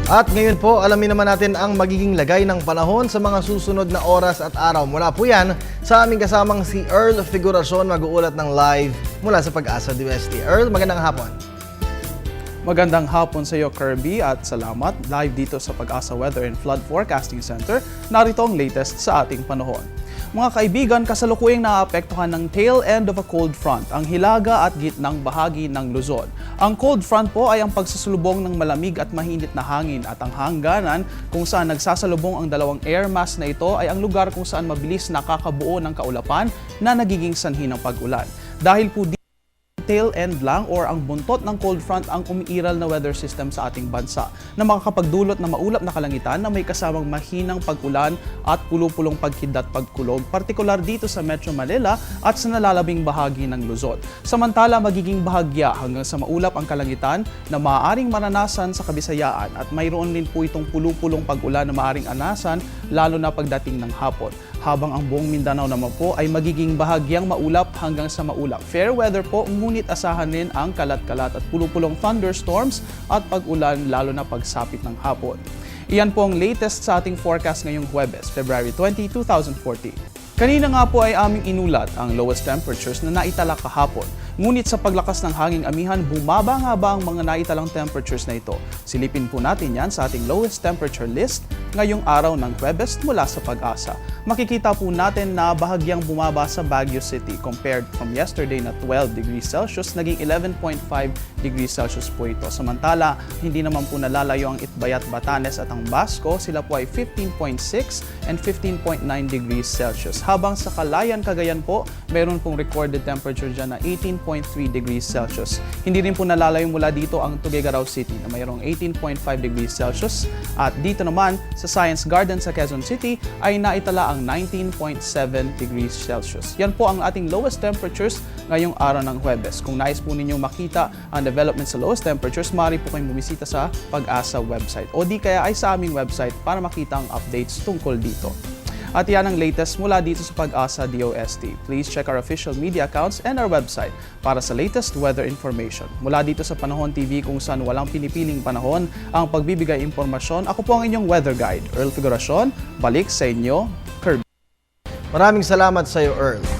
At ngayon po, alamin naman natin ang magiging lagay ng panahon sa mga susunod na oras at araw. Mula po yan sa aming kasamang si Earl Figuracion, mag-uulat ng live mula sa Pag-asa DOST. Earl, magandang hapon. Magandang hapon sa iyo, Kirby, at salamat. Live dito sa Pag-asa Weather and Flood Forecasting Center, narito ang latest sa ating panahon. Mga kaibigan, kasalukuyang naapektuhan ng tail end of a cold front ang hilaga at gitnang bahagi ng Luzon. Ang cold front po ay ang pagsasalubong ng malamig at mahinit na hangin at ang hangganan kung saan nagsasalubong ang dalawang air mass na ito ay ang lugar kung saan mabilis nakakabuo ng kaulapan na nagiging sanhi ng pag-ulan. Dahil po tail end lang or ang buntot ng cold front ang umiiral na weather system sa ating bansa na makakapagdulot na maulap na kalangitan na may kasamang mahinang pag-ulan at pulupulong pagkidlat pagkulog, partikular dito sa Metro Manila at sa nalalabing bahagi ng Luzon. Samantala, magiging bahagya hanggang sa maulap ang kalangitan na maaaring maranasan sa Kabisayaan at mayroon din po itong pulupulong pag-ulan na maaaring anasan lalo na pagdating ng hapon. Habang ang buong Mindanao naman po ay magiging bahagyang maulap hanggang sa maulap. Fair weather po, ngunit asahan din ang kalat-kalat at pulupulong thunderstorms at pag-ulan lalo na pagsapit ng hapon. Iyan po ang latest sa ating forecast ngayong Huwebes, February 20, 2014. Kanina nga po ay aming inulat ang lowest temperatures na naitala kahapon. Ngunit sa paglakas ng hanging amihan, bumaba nga ba ang mga naitalang temperatures na ito? Silipin po natin yan sa ating lowest temperature list ngayong araw ng Huwebes mula sa Pag-asa. Makikita po natin na bahagyang bumaba sa Baguio City compared from yesterday na 12 degrees Celsius, naging 11.5 degrees Celsius po ito. Samantala, hindi naman po nalalayo ang Itbayat, Batanes at ang Basco, sila po ay 15.6 and 15.9 degrees Celsius. Habang sa Calayan, Cagayan po, meron pong recorded temperature dyan na 18.3 degrees Celsius. Hindi rin po nalalayo mula dito ang Tuguegarao City na mayroong 18.5 degrees Celsius. At dito naman sa Science Garden sa Quezon City ay naitala ang 19.7 degrees Celsius. Yan po ang ating lowest temperatures ngayong araw ng Huwebes. Kung nais po ninyong makita ang development sa lowest temperatures, maaari po kayong bumisita sa Pag-asa website o di kaya ay sa aming website para makita ang updates tungkol dito. At yan ang latest mula dito sa Pag-asa DOST. Please check our official media accounts and our website para sa latest weather information. Mula dito sa Panahon TV kung saan walang pinipiling panahon ang pagbibigay impormasyon, ako po ang inyong weather guide, Earl Figuracion. Balik sa inyo, Kirby. Maraming salamat sa iyo, Earl.